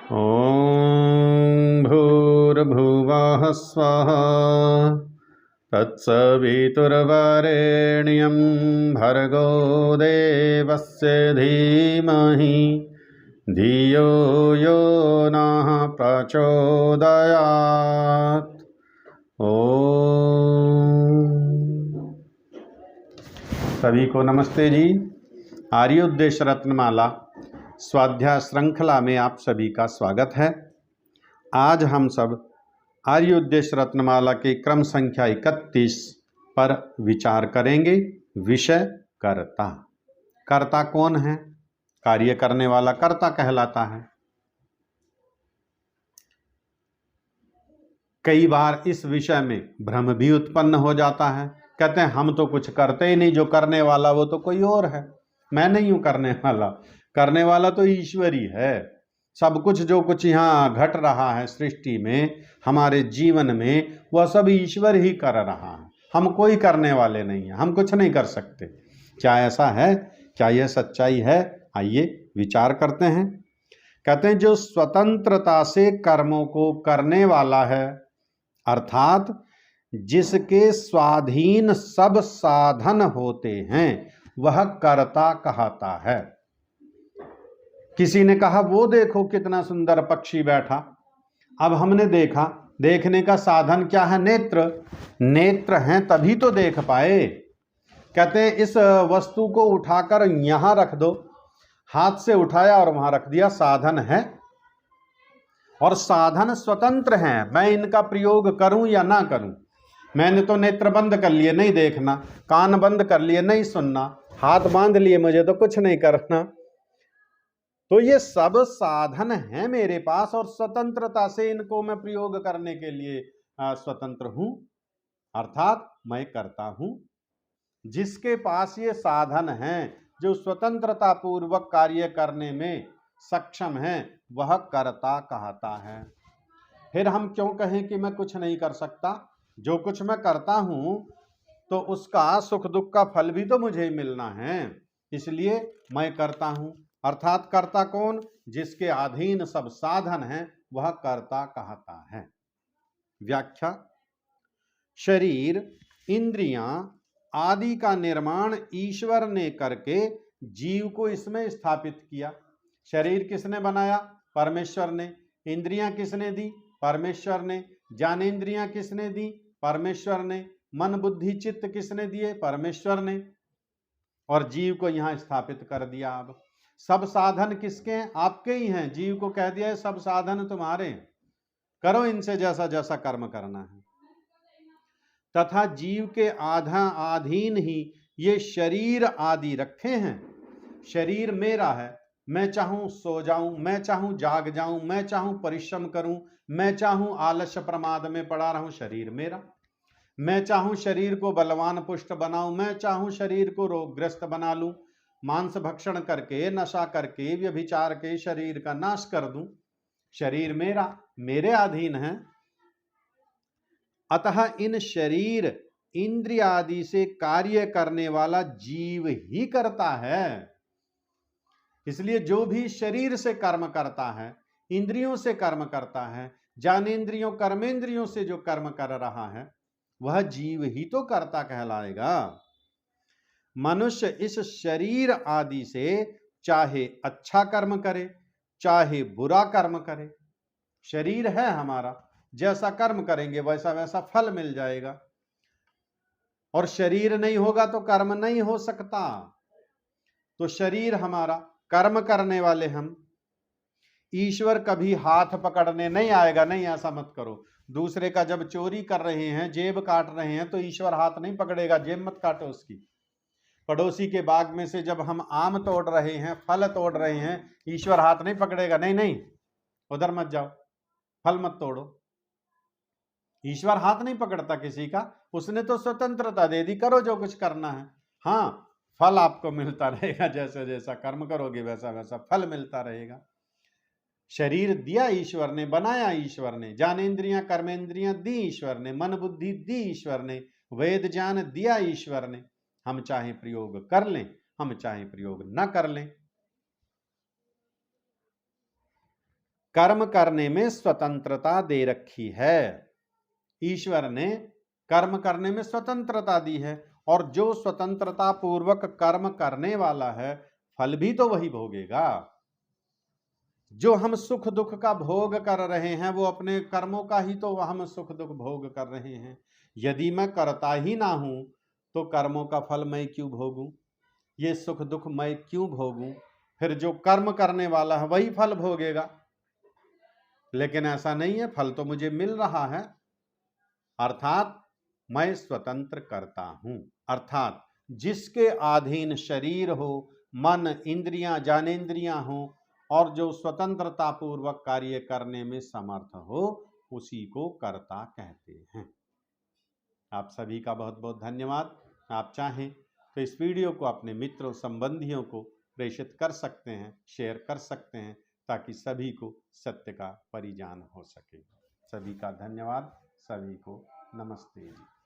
ॐ भूर्भुवः स्वः तत्सवितुर्वरेण्यं भर्गो देवस्य धीमहि धियो यो नः प्रचोदयात्। सभी को नमस्ते जी। आर्योद्देश रत्नमाला स्वाध्याय श्रृंखला में आप सभी का स्वागत है। आज हम सब आर्योद्देश रत्नमाला के क्रम संख्या 31 पर विचार करेंगे। विषय कर्ता। कर्ता कौन है? कार्य करने वाला कर्ता कहलाता है। कई बार इस विषय में भ्रम भी उत्पन्न हो जाता है। कहते हैं हम तो कुछ करते ही नहीं, जो करने वाला वो तो कोई और है, मैं नहीं हूं करने वाला। करने वाला तो ईश्वर ही है। सब कुछ जो कुछ यहाँ घट रहा है सृष्टि में, हमारे जीवन में, वह सब ईश्वर ही कर रहा है। हम कोई करने वाले नहीं है, हम कुछ नहीं कर सकते। क्या ऐसा है? क्या यह सच्चाई है? आइए विचार करते हैं। कहते हैं जो स्वतंत्रता से कर्मों को करने वाला है, अर्थात जिसके स्वाधीन सब साधन होते हैं, वह कर्ता कहता है। किसी ने कहा वो देखो कितना सुंदर पक्षी बैठा। अब हमने देखा, देखने का साधन क्या है? नेत्र। नेत्र हैं तभी तो देख पाए। कहते हैं इस वस्तु को उठाकर यहां रख दो, हाथ से उठाया और वहां रख दिया, साधन है। और साधन स्वतंत्र हैं, मैं इनका प्रयोग करूं या ना करूं। मैंने तो नेत्र बंद कर लिए, नहीं देखना, कान बंद कर लिए, नहीं सुनना, हाथ बांध लिए, मुझे तो कुछ नहीं करना। तो ये सब साधन हैं मेरे पास और स्वतंत्रता से इनको मैं प्रयोग करने के लिए स्वतंत्र हूं, अर्थात मैं करता हूं। जिसके पास ये साधन हैं, जो स्वतंत्रता पूर्वक कार्य करने में सक्षम है, वह कर्ता कहता है। फिर हम क्यों कहें कि मैं कुछ नहीं कर सकता? जो कुछ मैं करता हूं तो उसका सुख दुख का फल भी तो मुझे मिलना है, इसलिए मैं करता हूं। अर्थात कर्ता कौन? जिसके अधीन सब साधन हैं, वह कर्ता कहता है। व्याख्या। शरीर, इंद्रियां आदि का निर्माण ईश्वर ने करके जीव को इसमें स्थापित किया। शरीर किसने बनाया? परमेश्वर ने। इंद्रियां किसने दी? परमेश्वर ने। ज्ञानेंद्रियां किसने दी? परमेश्वर ने। मन बुद्धि चित्त किसने दिए? परमेश्वर ने। और जीव को यहां स्थापित कर दिया। अब सब साधन किसके हैं? आपके ही हैं। जीव को कह दिया है सब साधन तुम्हारे, करो इनसे जैसा जैसा कर्म करना है। तथा जीव के अधीन ही ये शरीर आदि रखे हैं। शरीर मेरा है, मैं चाहूं सो जाऊं, मैं चाहूं जाग जाऊं, मैं चाहूं परिश्रम करूं, मैं चाहूं आलस्य प्रमाद में पड़ा रहूं, शरीर मेरा। मैं चाहूं शरीर को बलवान पुष्ट बनाऊं, मैं चाहूं शरीर को रोगग्रस्त बना लूं, मांस भक्षण करके, नशा करके, व्यभिचार के शरीर का नाश कर दूं। शरीर मेरा, मेरे अधीन है। अतः इन शरीर इंद्रिय आदि से कार्य करने वाला जीव ही करता है। इसलिए जो भी शरीर से कर्म करता है, इंद्रियों से कर्म करता है, ज्ञानेंद्रियों कर्मेंद्रियों से जो कर्म कर रहा है, वह जीव ही तो कर्ता कहलाएगा। मनुष्य इस शरीर आदि से चाहे अच्छा कर्म करे, चाहे बुरा कर्म करे, शरीर है हमारा, जैसा कर्म करेंगे वैसा वैसा फल मिल जाएगा। और शरीर नहीं होगा तो कर्म नहीं हो सकता। तो शरीर हमारा, कर्म करने वाले हम। ईश्वर कभी हाथ पकड़ने नहीं आएगा, नहीं ऐसा मत करो। दूसरे का जब चोरी कर रहे हैं, जेब काट रहे हैं, तो ईश्वर हाथ नहीं पकड़ेगा, जेब मत काटो उसकी। पड़ोसी के बाग में से जब हम आम तोड़ रहे हैं, फल तोड़ रहे हैं, ईश्वर हाथ नहीं पकड़ेगा, नहीं नहीं उधर मत जाओ, फल मत तोड़ो। ईश्वर हाथ नहीं पकड़ता किसी का, उसने तो स्वतंत्रता दे दी, करो जो कुछ करना है। हाँ, फल आपको मिलता रहेगा, जैसे जैसा कर्म करोगे वैसा वैसा फल मिलता रहेगा। शरीर दिया ईश्वर ने, बनाया ईश्वर ने, ज्ञानेंद्रियां कर्मेंद्रियां दी ईश्वर ने, मन बुद्धि दी ईश्वर ने, वेद ज्ञान दिया ईश्वर ने। हम चाहे प्रयोग कर लें, हम चाहे प्रयोग न कर लें। कर्म करने में स्वतंत्रता दे रखी है। ईश्वर ने कर्म करने में स्वतंत्रता दी है, और जो स्वतंत्रता पूर्वक कर्म करने वाला है फल भी तो वही भोगेगा। जो हम सुख दुख का भोग कर रहे हैं वो अपने कर्मों का ही तो हम सुख दुख भोग कर रहे हैं। यदि मैं करता ही ना हूं तो कर्मों का फल मैं क्यों भोगूं, ये सुख दुख मैं क्यों भोगूं? फिर जो कर्म करने वाला है वही फल भोगेगा। लेकिन ऐसा नहीं है, फल तो मुझे मिल रहा है, अर्थात मैं स्वतंत्र करता हूं। अर्थात जिसके अधीन शरीर हो, मन, इंद्रियां, ज्ञानेंद्रियां हो, और जो स्वतंत्रता पूर्वक कार्य करने में समर्थ हो, उसी को कर्ता कहते हैं। आप सभी का बहुत बहुत धन्यवाद। आप चाहें तो इस वीडियो को अपने मित्रों संबंधियों को प्रेषित कर सकते हैं, शेयर कर सकते हैं, ताकि सभी को सत्य का परिज्ञान हो सके। सभी का धन्यवाद। सभी को नमस्ते जी।